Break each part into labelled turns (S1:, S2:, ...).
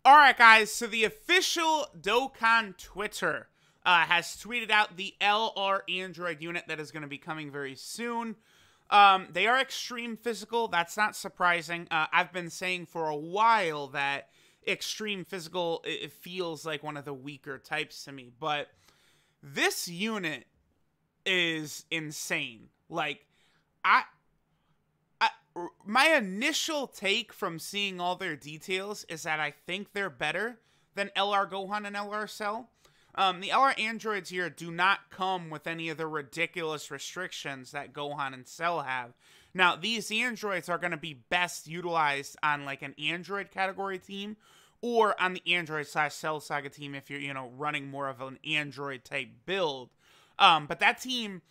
S1: Alright guys, so the official Dokkan Twitter has tweeted out the LR Android unit that is going to be coming very soon. They are extreme physical, that's not surprising. I've been saying for a while that extreme physical, it feels like one of the weaker types to me, but this unit is insane. Like, my initial take from seeing all their details is that I think they're better than LR Gohan and LR Cell. The LR androids here do not come with any of the ridiculous restrictions that Gohan and Cell have. Now, these androids are going to be best utilized on like an android category team or on the android/Cell Saga team if you're, running more of an android type build. But that team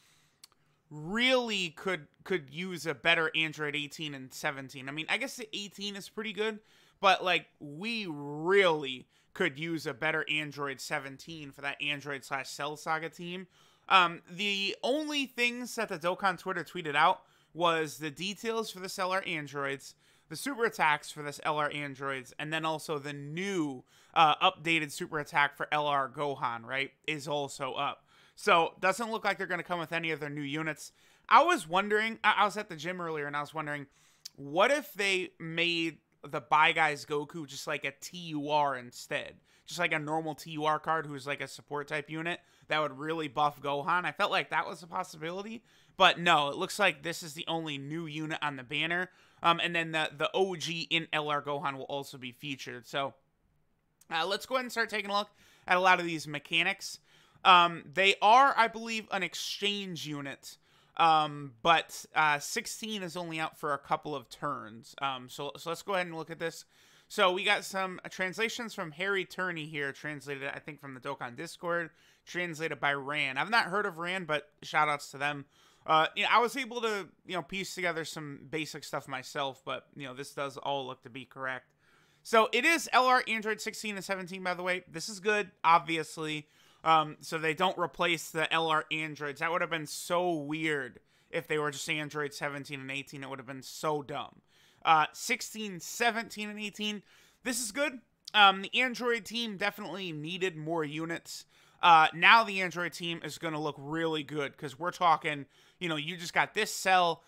S1: really could use a better Android 18 and 17. I mean, I guess the 18 is pretty good, but like we really could use a better Android 17 for that Android/Cell Saga team. The only things that the Dokkan Twitter tweeted out was the details for the LR androids, the super attacks for this LR androids, and then also the new updated super attack for LR Gohan, right, is also up. So, doesn't look like they're going to come with any of their new units. I was wondering, I was at the gym earlier, and I was wondering, what if they made the Bye Guys Goku just like a TUR instead? Just like a normal TUR card who's like a support type unit that would really buff Gohan. I felt like that was a possibility, but no, it looks like this is the only new unit on the banner. And then the OG in LR Gohan will also be featured. So, let's go ahead and start taking a look at a lot of these mechanics. They are, I believe, an exchange unit, but 16 is only out for a couple of turns. So let's go ahead and look at this. So we got some translations from Harry Turney here, translated, I think, from the Dokkan Discord, translated by Ran. I've not heard of Ran, but shoutouts to them. I was able to, piece together some basic stuff myself, but, this does all look to be correct. So it is LR Android 16 and 17, by the way. This is good, obviously. So they don't replace the LR androids. That would have been so weird if they were just Android 17 and 18. It would have been so dumb. 16, 17, and 18. This is good. The Android team definitely needed more units. Now the Android team is going to look really good because we're talking, you just got this cell,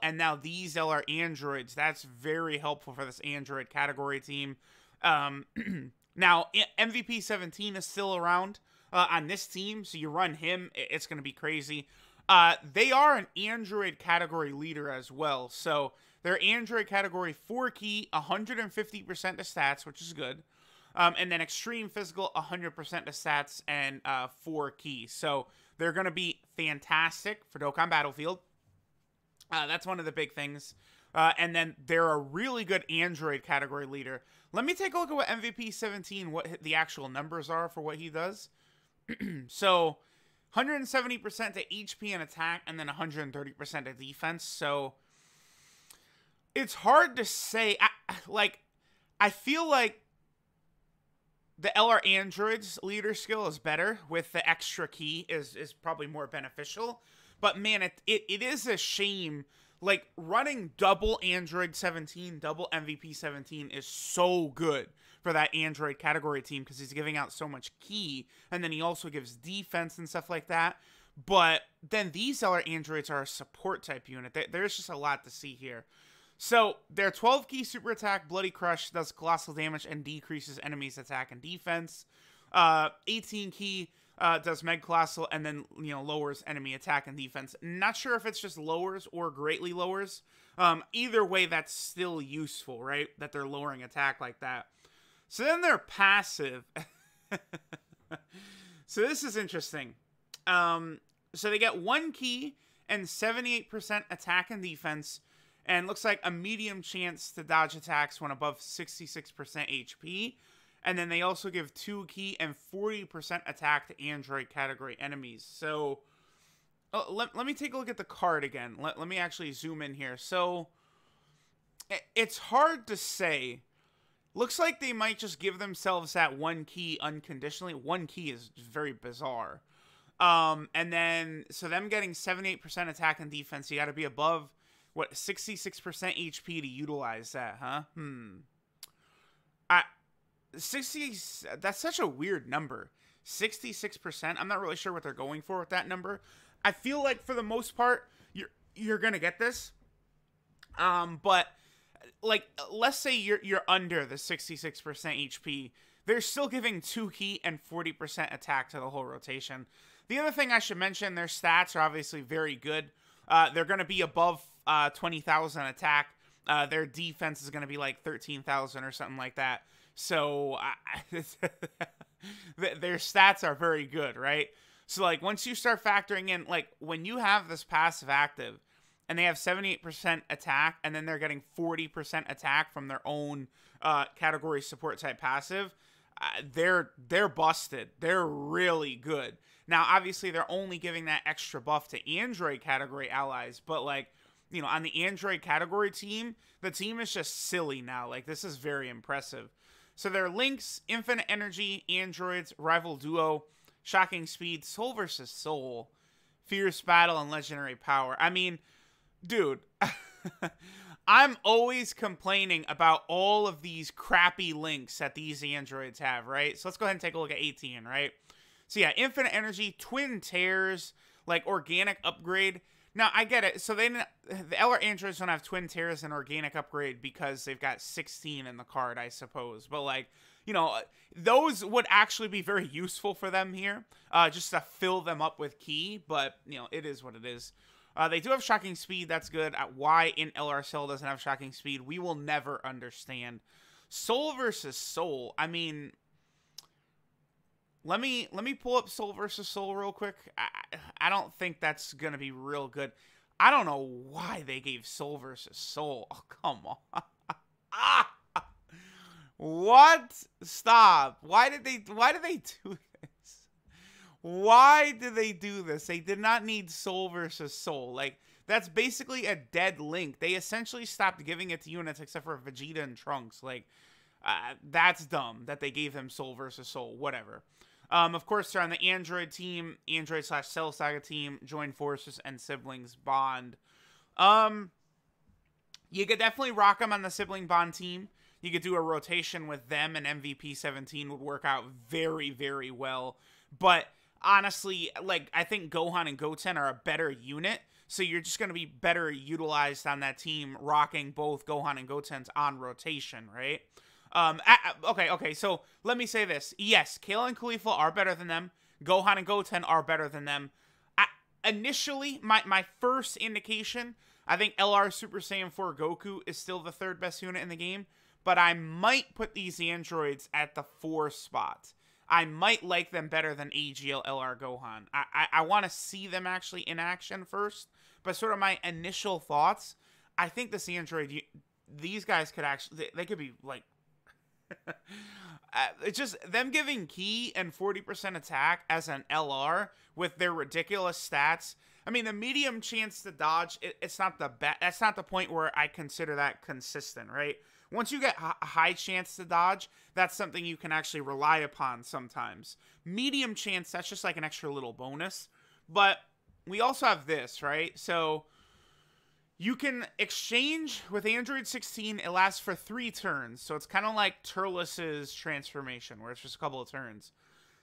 S1: and now these LR androids. That's very helpful for this Android category team. Now, MVP 17 is still around on this team, so you run him, it's going to be crazy. They are an Android category leader as well, so they're Android category 4 key, 150% to stats, which is good. And then extreme physical, 100% to stats, and 4 key. So they're going to be fantastic for Dokkan Battlefield. That's one of the big things. And then they're a really good Android category leader. Let me take a look at what MVP 17, what the actual numbers are for what he does. So, 170% to HP and attack, and then 130% to defense. So, it's hard to say. I feel like the LR Android's leader skill is better with the extra key is probably more beneficial. But man, it is a shame. Like, running double Android 17, double MVP 17 is so good for that Android category team because he's giving out so much key, and then he also gives defense and stuff like that. But then these LR androids are a support type unit. There's just a lot to see here. So, their 12 key super attack, Bloody Crush, does colossal damage and decreases enemies' attack and defense. 18 key does Meg Colossal and then, lowers enemy attack and defense. Not sure if it's just lowers or greatly lowers. Either way, that's still useful, right? That they're lowering attack like that. So then they're passive. So this is interesting. So they get 1 key and 78% attack and defense. And looks like a medium chance to dodge attacks when above 66% HP. And then they also give 2 key and 40% attack to Android category enemies. So, let me take a look at the card again. Let me actually zoom in here. So, it's hard to say. Looks like they might just give themselves that 1 key unconditionally. 1 key is very bizarre. And then, so them getting 78% attack and defense, you got to be above, 66% HP to utilize that, huh? 60, that's such a weird number. 66%. I'm not really sure what they're going for with that number. I feel like for the most part, you're gonna get this. But like, let's say you're under the 66% HP. They're still giving 2 heat and 40% attack to the whole rotation. The other thing I should mention, their stats are obviously very good. They're going to be above 20,000 attack. Their defense is going to be like 13,000 or something like that. So their stats are very good, right? So like once you start factoring in, like when you have this passive active and they have 78% attack and then they're getting 40% attack from their own category support type passive, they're busted. They're really good. Now, obviously, they're only giving that extra buff to Android category allies, but like, you know, on the Android category team, the team is just silly now. Like, this is very impressive. So their links: Infinite Energy, Androids, Rival Duo, Shocking Speed, Soul versus Soul, Fierce Battle, and Legendary Power. I mean, dude, I'm always complaining about all of these crappy links that these androids have, right? So let's go ahead and take a look at 18, right? So yeah, Infinite Energy, Twin Tears, like Organic Upgrade. Now, I get it. So the LR androids don't have Twin Tears and Organic Upgrade because they've got 16 in the card, I suppose. But like, you know, those would actually be very useful for them here, just to fill them up with ki. But, you know, it is what it is. They do have Shocking Speed. That's good. Why in LR Cell doesn't have Shocking Speed, we will never understand. Soul versus Soul. I mean, let me pull up Soul versus Soul real quick. I don't think that's gonna be real good. I don't know why they gave Soul versus Soul. Oh, come on. What? Stop. Why did they do this? Why did they do this? They did not need Soul versus Soul. Like, that's basically a dead link. They essentially stopped giving it to units except for Vegeta and Trunks. Like, that's dumb that they gave them Soul versus Soul. Whatever. Of course, they're on the Android team, Android/Cell Saga team, Join Forces, and Siblings Bond. You could definitely rock them on the Sibling Bond team. You could do a rotation with them, and MVP 17 would work out very, very well. But honestly, like, I think Gohan and Goten are a better unit, so you're just going to be better utilized on that team, rocking both Gohan and Gotens on rotation, right? Okay, so let me say this. Yes, Kale and Khalifa are better than them. Gohan and Goten are better than them. Initially, my first indication, I think LR Super Saiyan 4 Goku is still the third best unit in the game, but I might put these androids at the 4 spot. I might like them better than AGL LR Gohan. I want to see them actually in action first, but sort of my initial thoughts, I think this android, these guys could actually, they could be like, it's just them giving ki and 40% attack as an LR with their ridiculous stats. I mean, the medium chance to dodge, it's not the best. That's not the point where I consider that consistent, right? Once you get a high chance to dodge, that's something you can actually rely upon sometimes. Medium chance, that's just like an extra little bonus. But we also have this, right? So you can exchange with Android 16. It lasts for 3 turns. So it's kind of like Turles' transformation, where it's just a couple of turns.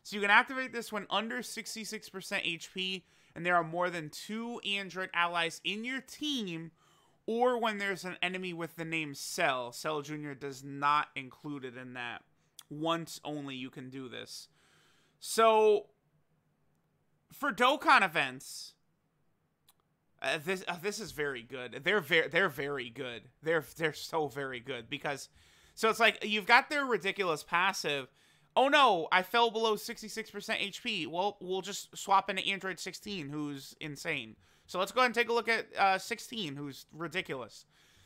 S1: So you can activate this when under 66% HP, and there are more than 2 Android allies in your team, or when there's an enemy with the name Cell. Cell Jr. does not include it in that. Once only you can do this. So, for Dokkan events, this is very good. They're very good. They're so very good because, so it's like you've got their ridiculous passive. Oh no, I fell below 66% HP. Well, we'll just swap into Android 16, who's insane. So let's go ahead and take a look at 16, who's ridiculous.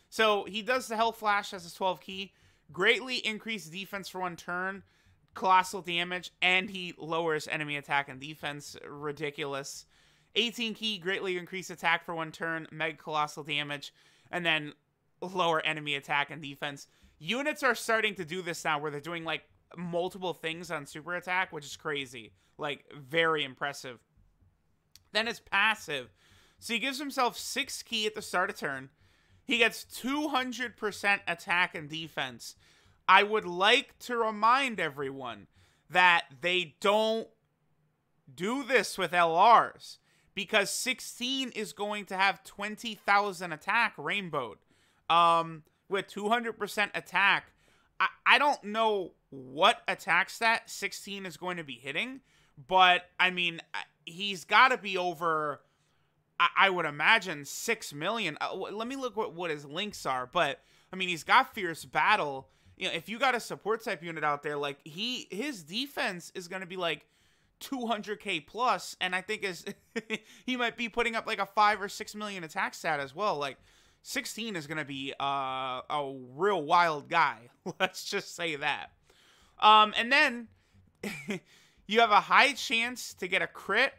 S1: So he does the Health Flash as his 12 key, greatly increased defense for 1 turn, colossal damage, and he lowers enemy attack and defense. Ridiculous. 18 key, greatly increased attack for 1 turn, mega colossal damage, and then lower enemy attack and defense. Units are starting to do this now where they're doing like multiple things on super attack, which is crazy. Like, very impressive. Then his passive. So he gives himself 6 key at the start of turn. He gets 200% attack and defense. I would like to remind everyone that they don't do this with LRs, because 16 is going to have 20,000 attack rainbowed. With 200% attack, I don't know what attack stat 16 is going to be hitting, but I mean, he's got to be over, I would imagine, 6 million. Let me look what his links are, but I mean, he's got Fierce Battle. You know, if you got a support type unit out there, like his defense is going to be like 200k plus, and I think he might be putting up like a 5 or 6 million attack stat as well. Like 16 is going to be a real wild guy. Let's just say that. And then you have a high chance to get a crit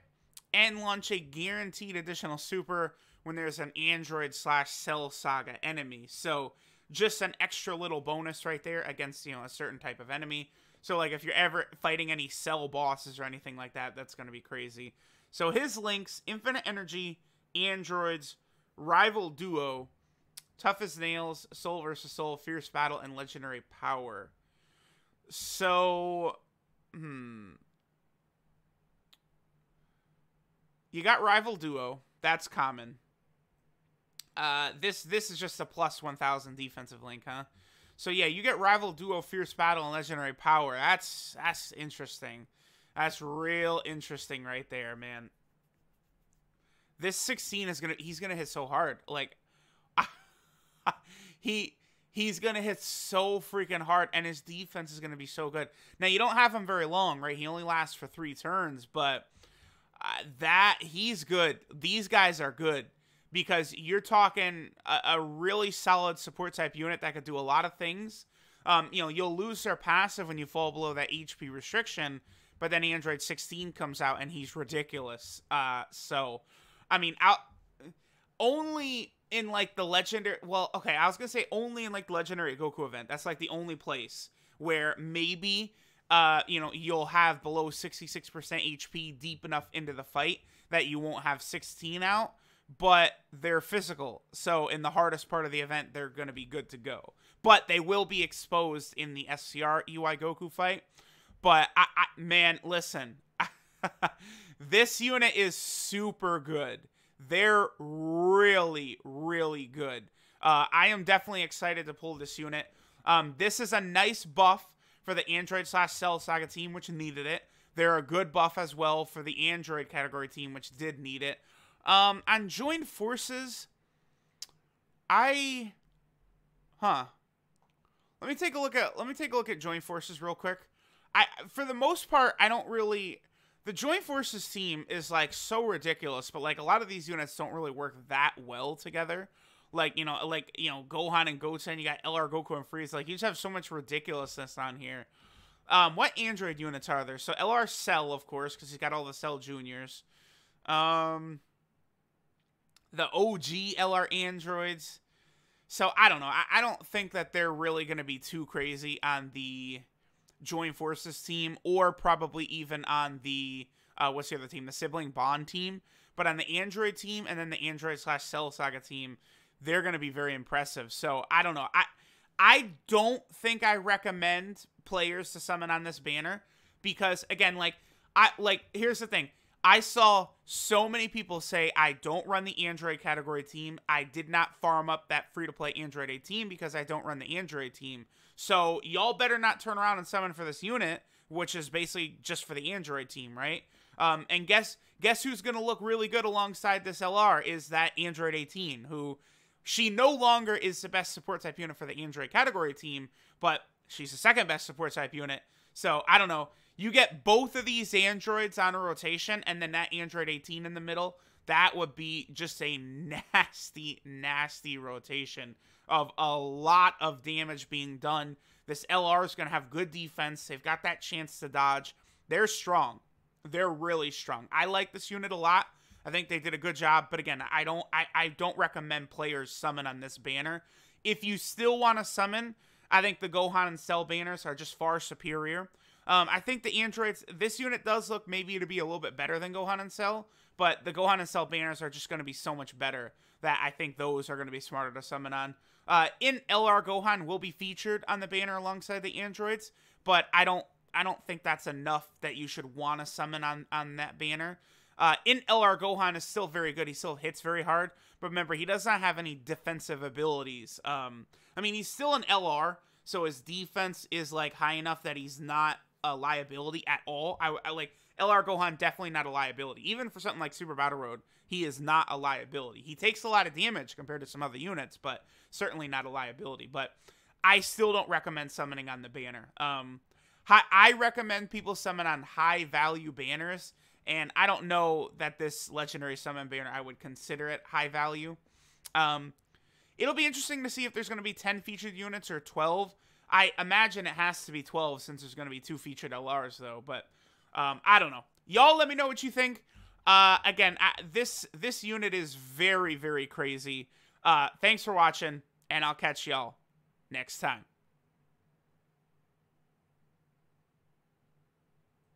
S1: and launch a guaranteed additional super when there's an Android/Cell Saga enemy. So just an extra little bonus right there against, a certain type of enemy. So like if you're ever fighting any Cell bosses or anything like that, that's going to be crazy. So his links: Infinite Energy, Androids, Rival Duo, Tough as Nails, Soul vs. Soul, Fierce Battle, and Legendary Power. So, you got Rival Duo. That's common. This is just a plus 1,000 defensive link, huh? So yeah, you get Rival Duo, Fierce Battle, and Legendary Power. That's interesting. That's real interesting right there, man. This 16 is he's gonna hit so hard. Like, he's gonna hit so freaking hard, and his defense is gonna be so good. Now you don't have him very long, right? He only lasts for 3 turns, but he's good. These guys are good, because you're talking a really solid support type unit that could do a lot of things. You'll lose their passive when you fall below that HP restriction, but then Android 16 comes out and he's ridiculous. So, I mean, only in like the legendary, well, okay, I was gonna say only in like the legendary Goku event. That's like the only place where maybe you'll have below 66% HP deep enough into the fight that you won't have 16 out. But they're physical, so in the hardest part of the event, they're going to be good to go. But they will be exposed in the SCR UI Goku fight. But, man, listen. This unit is super good. They're really, really good. I am definitely excited to pull this unit. This is a nice buff for the Android/Cell Saga team, which needed it. They're a good buff as well for the Android category team, which did need it. On Joined Forces, let me take a look at Joined Forces real quick. For the most part, I don't really, the Joined Forces team is like so ridiculous, but like a lot of these units don't really work that well together. Like, Gohan and Goten, you got LR Goku and Frieza, like you just have so much ridiculousness on here. What Android units are there? So LR Cell, of course, because he's got all the Cell Juniors. The OG LR androids. So, I don't know. I don't think that they're really going to be too crazy on the Joined Forces team, or probably even on the, what's the other team? The Sibling Bond team. But on the Android team, and then the Android/Cell Saga team, they're going to be very impressive. So, I don't know. I don't think I recommend players to summon on this banner, because, again, here's the thing. I saw so many people say, I don't run the Android category team. I did not farm up that free-to-play Android 18 because I don't run the Android team. So y'all better not turn around and summon for this unit, which is basically just for the Android team, right? And guess who's going to look really good alongside this LR is that Android 18, who she no longer is the best support type unit for the Android category team, but she's the second best support type unit. So, I don't know. You get both of these androids on a rotation, and then that Android 18 in the middle. That would be just a nasty, nasty rotation of a lot of damage being done. This LR is going to have good defense. They've got that chance to dodge. They're strong. They're really strong. I like this unit a lot. I think they did a good job. But again, I don't recommend players summon on this banner. If you still want to summon, I think the Gohan and Cell banners are just far superior. I think the androids, this unit does look maybe to be a little bit better than Gohan and Cell, but the Gohan and Cell banners are just going to be so much better that I think those are going to be smarter to summon on. In LR Gohan will be featured on the banner alongside the androids, but I don't think that's enough that you should want to summon on that banner. In LR Gohan is still very good. He still hits very hard, but remember, he does not have any defensive abilities. I mean, he's still an LR, so his defense is like high enough that he's not a liability at all. I like LR Gohan, definitely not a liability. Even for something like Super Battle Road, he is not a liability. He takes a lot of damage compared to some other units, but certainly not a liability. But I still don't recommend summoning on the banner. I recommend people summon on high value banners, and I don't know that this legendary summon banner, I would consider it high value. It'll be interesting to see if there's going to be 10 featured units or 12. I imagine it has to be 12 since there's going to be 2 featured LRs though, but I don't know. Y'all let me know what you think. Again, this unit is very, very crazy. Thanks for watching, and I'll catch y'all next time.